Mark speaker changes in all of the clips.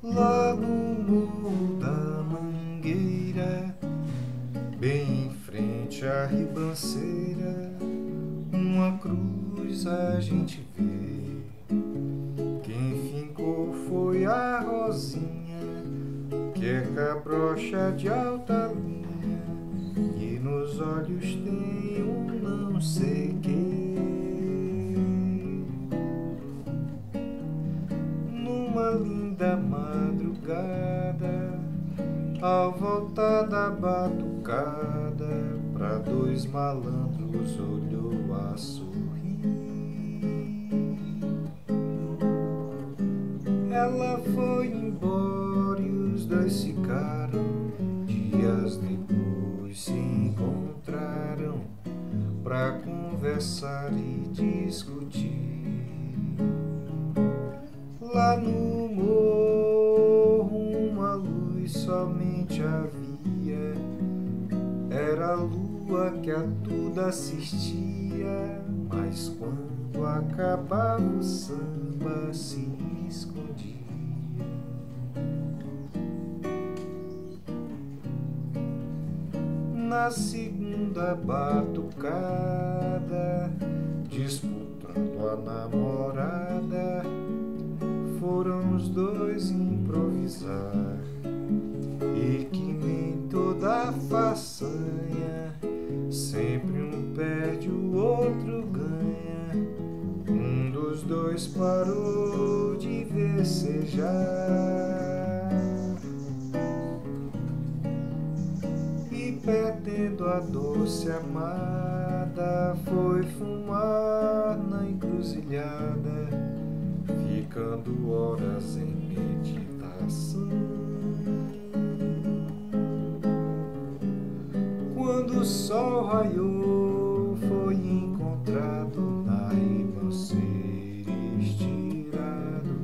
Speaker 1: Lá no Morro da Mangueira, bem em frente à ribanceira, uma cruz a gente vê. Quem fincou foi a Rosinha, que é cabrocha de alta linha, e nos olhos tem um não sei quê. Numa linda madrugada, ao voltar da batucada, pra dois malandros olhou a sorrir. Ela foi embora e os dois ficaram. Dias depois se encontraram pra conversar e discutir. Lá no morro uma luz somente havia, era a lua que a tudo assistia. Mas quando acabava o samba se escondia. Na segunda batucada, disputando a namorada, foram os dois improvisar. E que nem toda façanha, sempre um perde, o outro ganha. Um dos dois parou de vecejar e, perdendo a doce amada, foi fumar na encruzilhada, ficando horas em meditação. Quando o sol raiou, foi encontrado na ribanceira, estirado,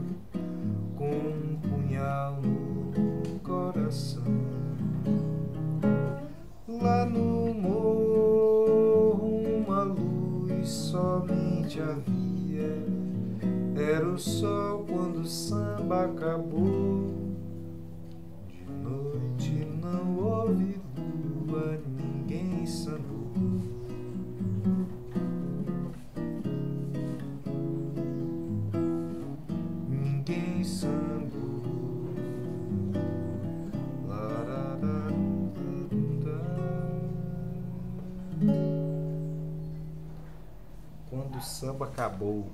Speaker 1: com um punhal no coração. Lá no morro uma luz somente havia, era o sol quando o samba acabou. De noite não houve lua, ninguém sambou. Ninguém sambou. Quando o samba acabou.